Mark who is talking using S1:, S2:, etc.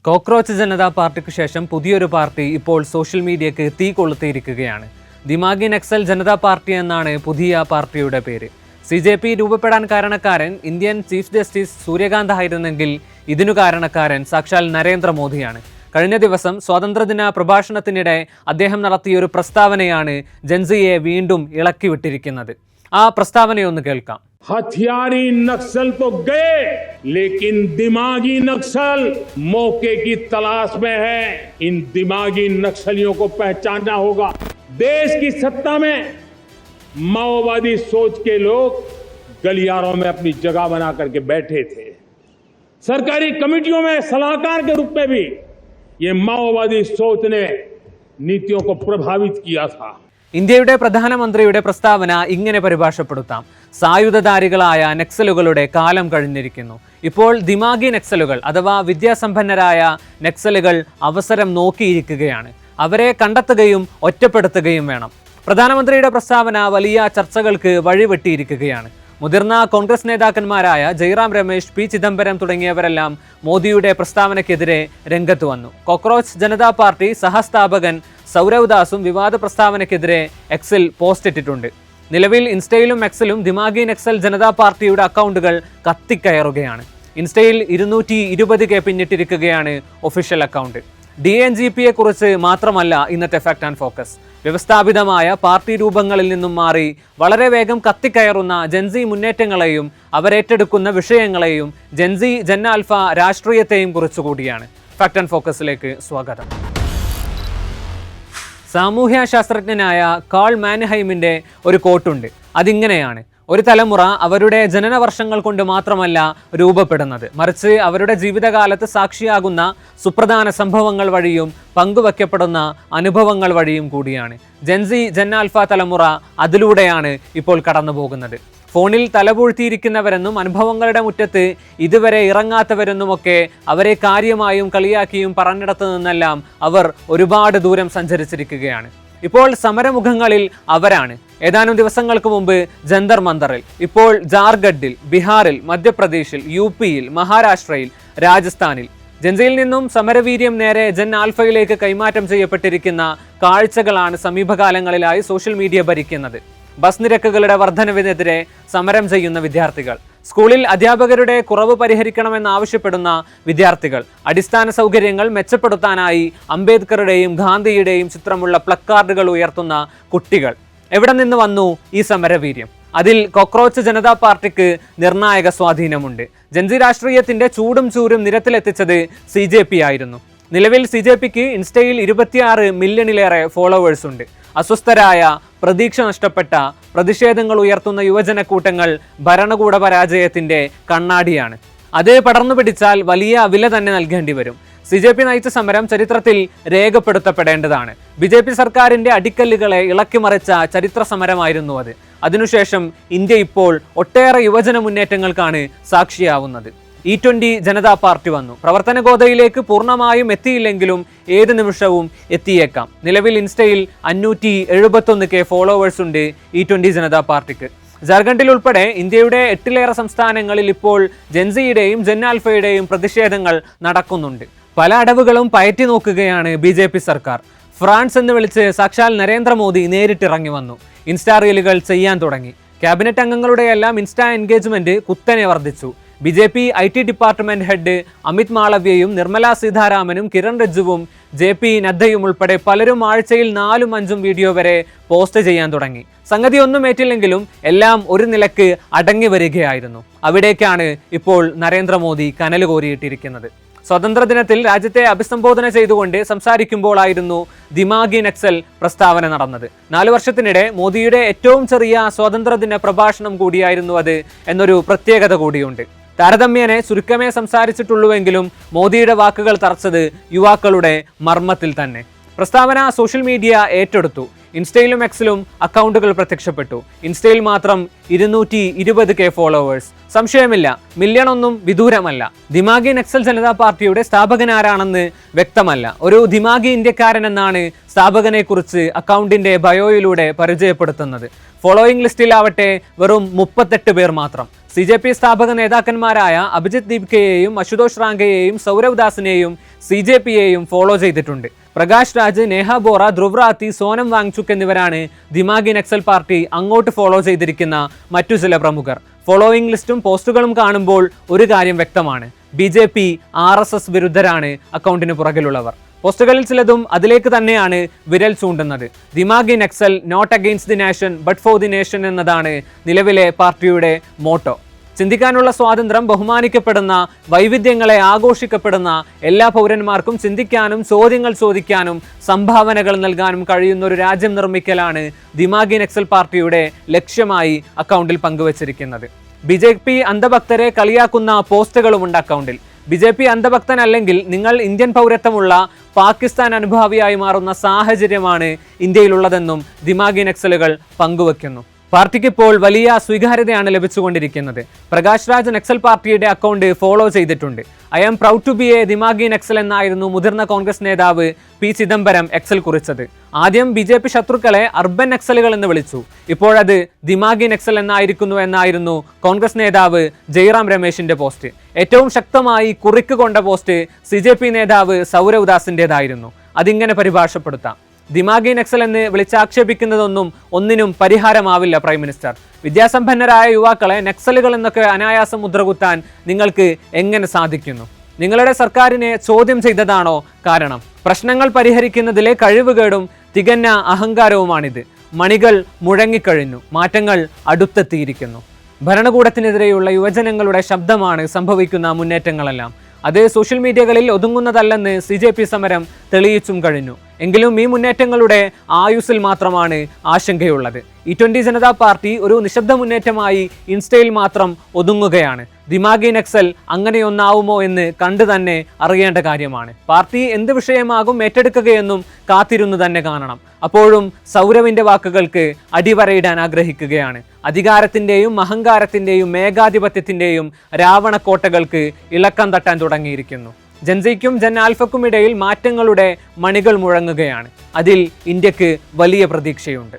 S1: Cockroach Janata പാർട്ടിക്ക് ശേഷം പുതിയൊരു പാർട്ടി ഇപ്പോൾ സോഷ്യൽ മീഡിയക്ക് തീ കൊളുത്തിയിരിക്കുകയാണ്. ദിമാഗി നക്സൽ ജനതാ പാർട്ടി എന്നാണ് പുതിയ പാർട്ടിയുടെ പേര്. CJP രൂപപ്പെടാൻ കാരണക്കാരൻ ഇന്ത്യൻ ചീഫ് ജസ്റ്റിസ് സൂര്യകാന്ത് ആയിരുന്നെങ്കിൽ ഇതിനു കാരണക്കാരൻ സാക്ഷാൽ നരേന്ദ്രമോദിയാണ്. കഴിഞ്ഞ ദിവസം സ്വാതന്ത്ര്യദിന പ്രഭാഷണത്തിനിടെ അദ്ദേഹം നടത്തിയൊരു പ്രസ്താവനയാണ് ജൻസിയെ വീണ്ടും ഇളക്കി വിട്ടിരിക്കുന്നത്. ആ പ്രസ്താവനയൊന്ന് കേൾക്കാം.
S2: हथियारी नक्सल तो गए, लेकिन दिमागी नक्सल मौके की तलाश में है. इन दिमागी नक्सलियों को पहचानना होगा. देश की सत्ता में माओवादी सोच के लोग गलियारों में अपनी जगह बना करके बैठे थे. सरकारी कमेटियों में सलाहकार के रूप में भी ये माओवादी सोच ने नीतियों को प्रभावित किया था.
S1: ഇന്ത്യയുടെ പ്രധാനമന്ത്രിയുടെ പ്രസ്താവന ഇങ്ങനെ പരിഭാഷപ്പെടുത്താം: സായുധധാരികളായ നക്സലുകളുടെ കാലം കഴിഞ്ഞിരിക്കുന്നു. ഇപ്പോൾ ദിമാഗി നക്സലുകൾ അഥവാ വിദ്യാസമ്പന്നരായ നക്സലുകൾ അവസരം നോക്കിയിരിക്കുകയാണ്. അവരെ കണ്ടെത്തുകയും ഒറ്റപ്പെടുത്തുകയും വേണം. പ്രധാനമന്ത്രിയുടെ പ്രസ്താവന വലിയ ചർച്ചകൾക്ക് വഴിവെട്ടിയിരിക്കുകയാണ്. മുതിർന്ന കോൺഗ്രസ് നേതാക്കന്മാരായ ജയ്റാം രമേശ്, പി ചിദംബരം തുടങ്ങിയവരെല്ലാം മോദിയുടെ പ്രസ്താവനയ്ക്കെതിരെ രംഗത്ത് വന്നു. കോക്രോച്ച് ജനതാ പാർട്ടി സഹസ്ഥാപകൻ സൗരവ് ദാസും വിവാദ പ്രസ്താവനയ്ക്കെതിരെ എക്സിൽ പോസ്റ്റ് ഇട്ടിട്ടുണ്ട്. നിലവിൽ ഇൻസ്റ്റയിലും എക്സിലും ദിമാഗി നക്സൽ ജനതാ പാർട്ടിയുടെ അക്കൗണ്ടുകൾ കത്തിക്കയറുകയാണ്. ഇൻസ്റ്റയിൽ 220K പിന്നിട്ടിരിക്കുകയാണ് ഒഫീഷ്യൽ അക്കൗണ്ട്. DNGPയെ കുറിച്ച് മാത്രമല്ല ഇന്നത്തെ ഫാക്ട് ആൻഡ് ഫോക്കസ്. വ്യവസ്ഥാപിതമായ പാർട്ടി രൂപങ്ങളിൽ നിന്നും മാറി വളരെ വേഗം കത്തിക്കയറുന്ന ജൻസി മുന്നേറ്റങ്ങളെയും അവരേറ്റെടുക്കുന്ന വിഷയങ്ങളെയും ജൻസി ജൻ ആൽഫ രാഷ്ട്രീയത്തെയും കുറിച്ചുകൂടിയാണ്. ഫാക്ട് ആൻഡ് ഫോക്കസിലേക്ക് സ്വാഗതം. സാമൂഹ്യ ശാസ്ത്രജ്ഞനായ കാൾ മാൻഹൈമിൻ്റെ ഒരു കോട്ടുണ്ട്. അതിങ്ങനെയാണ്: ഒരു തലമുറ അവരുടെ ജനന വർഷങ്ങൾ കൊണ്ട് മാത്രമല്ല രൂപപ്പെടുന്നത്, മറിച്ച് അവരുടെ ജീവിതകാലത്ത് സാക്ഷിയാകുന്ന സുപ്രധാന സംഭവങ്ങൾ വഴിയും പങ്കുവയ്ക്കപ്പെടുന്ന അനുഭവങ്ങൾ വഴിയും കൂടിയാണ്. ജൻസി ജൻ ആൽഫ തലമുറ അതിലൂടെയാണ് ഇപ്പോൾ കടന്നു പോകുന്നത്. ഫോണിൽ തലപൂഴ്ത്തിയിരിക്കുന്നവരെന്നും അനുഭവങ്ങളുടെ മുറ്റത്ത് ഇതുവരെ ഇറങ്ങാത്തവരെന്നുമൊക്കെ അവരെ കാര്യമായും കളിയാക്കിയും പറഞ്ഞിടത്തു നിന്നെല്ലാം അവർ ഒരുപാട് ദൂരം സഞ്ചരിച്ചിരിക്കുകയാണ്. ഇപ്പോൾ സമരമുഖങ്ങളിൽ അവരാണ്. ഏതാനും ദിവസങ്ങൾക്ക് മുമ്പ് ജന്തർ മന്ദറിൽ, ഇപ്പോൾ ജാർഖണ്ഡിൽ, ബീഹാറിൽ, മധ്യപ്രദേശിൽ, UPയിൽ, മഹാരാഷ്ട്രയിൽ, രാജസ്ഥാനിൽ ജൻസിയിൽ നിന്നും സമരവീര്യം നേരെ ജൻ ആൽഫയിലേക്ക് കൈമാറ്റം ചെയ്യപ്പെട്ടിരിക്കുന്ന കാഴ്ചകളാണ് സമീപകാലങ്ങളിലായി സോഷ്യൽ മീഡിയ ഭരിക്കുന്നത്. ബസ് നിരക്കുകളുടെ വർധനവിനെതിരെ സമരം ചെയ്യുന്ന വിദ്യാർത്ഥികൾ, സ്കൂളിൽ അധ്യാപകരുടെ കുറവ് പരിഹരിക്കണമെന്നാവശ്യപ്പെടുന്ന വിദ്യാർത്ഥികൾ, അടിസ്ഥാന സൗകര്യങ്ങൾ മെച്ചപ്പെടുത്താനായി അംബേദ്കറുടെയും ഗാന്ധിയുടെയും ചിത്രമുള്ള പ്ലക്കാർഡുകൾ ഉയർത്തുന്ന കുട്ടികൾ. എവിടെ നിന്ന് വന്നു ഈ സമരവീര്യം? അതിൽ കോക്രോച്ച് ജനതാ പാർട്ടിക്ക് നിർണായക സ്വാധീനമുണ്ട്. ജൻസി രാഷ്ട്രീയത്തിന്റെ ചൂടും ചൂരും നിരത്തിലെത്തിച്ചത് CJP ആയിരുന്നു. നിലവിൽ CJPക്ക് ഇൻസ്റ്റയിൽ 26 മില്യണിലേറെ ഫോളോവേഴ്സ് ഉണ്ട്. അസ്വസ്ഥരായ, പ്രതീക്ഷ നഷ്ടപ്പെട്ട, പ്രതിഷേധങ്ങൾ ഉയർത്തുന്ന യുവജന കൂട്ടങ്ങൾ ഭരണകൂട പരാജയത്തിന്റെ കണ്ണാടിയാണ്. അത് പടർന്നു പിടിച്ചാൽ വലിയ വില തന്നെ നൽകേണ്ടി വരും. CJP നയിച്ച സമരം ചരിത്രത്തിൽ രേഖപ്പെടുത്തപ്പെടേണ്ടതാണ്. BJP സർക്കാരിന്റെ അടിക്കല്ലുകളെ ഇളക്കിമറിച്ച ചരിത്ര സമരമായിരുന്നു അത്. അതിനുശേഷം ഇന്ത്യ ഇപ്പോൾ ഒട്ടേറെ യുവജന മുന്നേറ്റങ്ങൾക്കാണ് സാക്ഷിയാവുന്നത്. E20 ജനതാ പാർട്ടി വന്നു. പ്രവർത്തന ഗോതയിലേക്ക് പൂർണ്ണമായും എത്തിയില്ലെങ്കിലും ഏത് നിമിഷവും എത്തിയേക്കാം. നിലവിൽ ഇൻസ്റ്റയിൽ 571K ഫോളോവേഴ്സ് ഉണ്ട് E20 ജനതാ പാർട്ടിക്ക്. ജാർഖണ്ഡിൽ ഉൾപ്പെടെ ഇന്ത്യയുടെ 8ലേറെ സംസ്ഥാനങ്ങളിൽ ഇപ്പോൾ ജൻസിയുടെയും ജൻ ആൽഫയുടെയും പ്രതിഷേധങ്ങൾ നടക്കുന്നുണ്ട്. പല അടവുകളും പയറ്റി നോക്കുകയാണ് BJP സർക്കാർ. ഫ്രാൻസ് എന്ന് വിളിച്ച് സാക്ഷാൽ നരേന്ദ്രമോദി നേരിട്ടിറങ്ങി വന്നു. ഇൻസ്റ്റാ റീലുകൾ ചെയ്യാൻ തുടങ്ങി. ക്യാബിനറ്റ് അംഗങ്ങളുടെയെല്ലാം ഇൻസ്റ്റാ എൻഗേജ്മെന്റ് കുത്തനെ വർദ്ധിച്ചു. BJP IT department head Amit മാളവ്യയും നിർമ്മല സീതാരാമനും കിരൺ റിജ്ജുവും JP നദ്ദയും ഉൾപ്പെടെ പലരും ആഴ്ചയിൽ 4ഉം 5ഉം വീഡിയോ വരെ പോസ്റ്റ് ചെയ്യാൻ തുടങ്ങി. സംഗതി ഒന്നും ഏറ്റില്ലെങ്കിലും എല്ലാം ഒരു നിലക്ക് അടങ്ങി വരികയായിരുന്നു. അവിടേക്കാണ് ഇപ്പോൾ നരേന്ദ്രമോദി കനൽ കോരിയിട്ടിരിക്കുന്നത്. സ്വാതന്ത്ര്യദിനത്തിൽ രാജ്യത്തെ അഭിസംബോധന ചെയ്തുകൊണ്ട് സംസാരിക്കുമ്പോഴായിരുന്നു ദിമാഗി നക്സൽ പ്രസ്താവന നടന്നത്. 4 വർഷത്തിനിടെ മോദിയുടെ ഏറ്റവും ചെറിയ സ്വാതന്ത്ര്യദിന പ്രഭാഷണം കൂടിയായിരുന്നു അത് എന്നൊരു പ്രത്യേകത കൂടിയുണ്ട്. താരതമ്യേന ചുരുക്കമേ സംസാരിച്ചിട്ടുള്ളൂവെങ്കിലും മോദിയുടെ വാക്കുകൾ തറച്ചത് യുവാക്കളുടെ മർമ്മത്തിൽ തന്നെ. പ്രസ്താവന സോഷ്യൽ മീഡിയ ഏറ്റെടുത്തു. ഇൻസ്റ്റയിലും എക്സിലും അക്കൗണ്ടുകൾ പ്രത്യക്ഷപ്പെട്ടു. ഇൻസ്റ്റയിൽ മാത്രം 220K ഫോളോവേഴ്സ്. സംശയമില്ല, മില്യണൊന്നും വിദൂരമല്ല. ദിമാഗി നക്സൽ ജനതാ പാർട്ടിയുടെ സ്ഥാപകനാരാണെന്ന് വ്യക്തമല്ല. ഒരു ദിമാഗി ഇന്ത്യക്കാരൻ എന്നാണ് സ്ഥാപകനെ കുറിച്ച് അക്കൗണ്ടിന്റെ ബയോയിലൂടെ പരിചയപ്പെടുത്തുന്നത്. ഫോളോയിങ് ലിസ്റ്റിലാവട്ടെ വെറും 38 പേർ മാത്രം. CJP സ്ഥാപക നേതാക്കന്മാരായ അഭിജിത് ദീപ്കയെയും അശുതോഷ് റാങ്കയെയും സൗരവ് ദാസിനെയും CJPയെയും ഫോളോ ചെയ്തിട്ടുണ്ട്. പ്രകാശ് രാജ്, നേഹ ബോറ, ധ്രുവ് റാത്തി, സോനം വാങ്ചുക് എന്നിവരാണ് ദിമാഗി നക്സൽ പാർട്ടി അങ്ങോട്ട് ഫോളോ ചെയ്തിരിക്കുന്ന മറ്റു ചില പ്രമുഖർ. ഫോളോയിങ് ലിസ്റ്റും പോസ്റ്റുകളും കാണുമ്പോൾ ഒരു കാര്യം വ്യക്തമാണ്: BJP RSS വിരുദ്ധരാണ് അക്കൗണ്ടിന് പുറകിലുള്ളവർ. പോസ്റ്റുകളിൽ ചിലതും അതിലേക്ക് തന്നെയാണ് വിരൽ ചൂണ്ടുന്നത്. Dimagi Naxal not against the nation but for the nation എന്നതാണ് നിലവിലെ പാർട്ടിയുടെ മോട്ടോ. ചിന്തിക്കാനുള്ള സ്വാതന്ത്ര്യം ബഹുമാനിക്കപ്പെടുന്ന, വൈവിധ്യങ്ങളെ ആഘോഷിക്കപ്പെടുന്ന, എല്ലാ പൗരന്മാർക്കും ചിന്തിക്കാനും ചോദ്യങ്ങൾ ചോദിക്കാനും സംഭാവനകൾ നൽകാനും കഴിയുന്ന ഒരു രാജ്യം നിർമ്മിക്കലാണ് ദിമാഗി നക്സൽ പാർട്ടിയുടെ ലക്ഷ്യമായി അക്കൗണ്ടിൽ പങ്കുവച്ചിരിക്കുന്നത്. BJP അന്ധഭക്തരെ കളിയാക്കുന്ന പോസ്റ്റുകളുമുണ്ട് അക്കൗണ്ടിൽ. BJP അന്ധഭക്തനല്ലെങ്കിൽ നിങ്ങൾ ഇന്ത്യൻ പൗരത്വമുള്ള പാകിസ്ഥാൻ അനുഭാവിയായി മാറുന്ന സാഹചര്യമാണ് ഇന്ത്യയിലുള്ളതെന്നും ദിമാഗി നക്സലുകൾ പങ്കുവെക്കുന്നു. പാർട്ടിക്ക് ഇപ്പോൾ വലിയ സ്വീകാര്യതയാണ് ലഭിച്ചുകൊണ്ടിരിക്കുന്നത്. പ്രകാശ് രാജ് നക്സൽ പാർട്ടിയുടെ അക്കൗണ്ട് ഫോളോ ചെയ്തിട്ടുണ്ട്. I am proud to be a dimagi Naxal എന്നായിരുന്നു മുതിർന്ന കോൺഗ്രസ് നേതാവ് P. ചിദംബരം എക്സിൽ കുറിച്ചത്. ആദ്യം BJP ശത്രുക്കളെ അർബൻ നക്സലുകൾ എന്ന് വിളിച്ചു. ഇപ്പോഴത് ദിമാഗി നക്സൽ എന്നായിരുന്നു കോൺഗ്രസ് നേതാവ് ജയ്റാം രമേശിന്റെ പോസ്റ്റ്. ഏറ്റവും ശക്തമായി കുറിക്ക് കൊണ്ട പോസ്റ്റ് CJP നേതാവ് സൗരവ് ദാസിൻ്റെതായിരുന്നു. അതിങ്ങനെ പരിഭാഷപ്പെടുത്താം: ദിമാഗി നക്സൽ എന്ന് വിളിച്ചാക്ഷേപിക്കുന്നതൊന്നും ഒന്നിനും പരിഹാരമാവില്ല പ്രൈം മിനിസ്റ്റർ. വിദ്യാസമ്പന്നരായ യുവാക്കളെ നക്സലുകൾ എന്നൊക്കെ അനായാസം മുദ്രകുത്താൻ നിങ്ങൾക്ക് എങ്ങനെ സാധിക്കുന്നു? നിങ്ങളുടെ സർക്കാരിനെ ചോദ്യം ചെയ്തതാണോ കാരണം? പ്രശ്നങ്ങൾ പരിഹരിക്കുന്നതിലെ കഴിവുകേടും തികഞ്ഞ അഹങ്കാരവുമാണിത്. മണികൾ മുഴങ്ങിക്കഴിഞ്ഞു, മാറ്റങ്ങൾ അടുത്തെത്തിയിരിക്കുന്നു. ഭരണകൂടത്തിനെതിരെയുള്ള യുവജനങ്ങളുടെ ശബ്ദമാണ് സംഭവിക്കുന്ന മുന്നേറ്റങ്ങളെല്ലാം. അത് സോഷ്യൽ മീഡിയകളിൽ ഒതുങ്ങുന്നതല്ലെന്ന് CJP സമരം തെളിയിച്ചും കഴിഞ്ഞു. എങ്കിലും ഈ മുന്നേറ്റങ്ങളുടെ ആയുസ്സിൽ മാത്രമാണ് ആശങ്കയുള്ളത്. E20 ജനതാ പാർട്ടി ഒരു നിശബ്ദ മുന്നേറ്റമായി ഇൻസ്റ്റയിൽ മാത്രം ഒതുങ്ങുകയാണ്. ദിമാഗി നക്സൽ അങ്ങനെയൊന്നാവുമോ എന്ന് കണ്ടു തന്നെ അറിയേണ്ട കാര്യമാണ്. പാർട്ടി എന്ത് വിഷയമാകും ഏറ്റെടുക്കുകയെന്നും കാത്തിരുന്നു തന്നെ കാണണം. അപ്പോഴും സൗരവിന്റെ വാക്കുകൾക്ക് അടിവരയിടാൻ ആഗ്രഹിക്കുകയാണ്. അധികാരത്തിന്റെയും അഹങ്കാരത്തിന്റെയും മേഘാധിപത്യത്തിന്റെയും രാവണക്കോട്ടകൾക്ക് ഇളക്കം തട്ടാൻ തുടങ്ങിയിരിക്കുന്നു. ജൻസിക്കും ജൻ ആൽഫക്കും ഇടയിൽ മാറ്റങ്ങളുടെ മണികൾ മുഴങ്ങുകയാണ്. അതിൽ ഇന്ത്യക്ക് വലിയ പ്രതീക്ഷയുണ്ട്.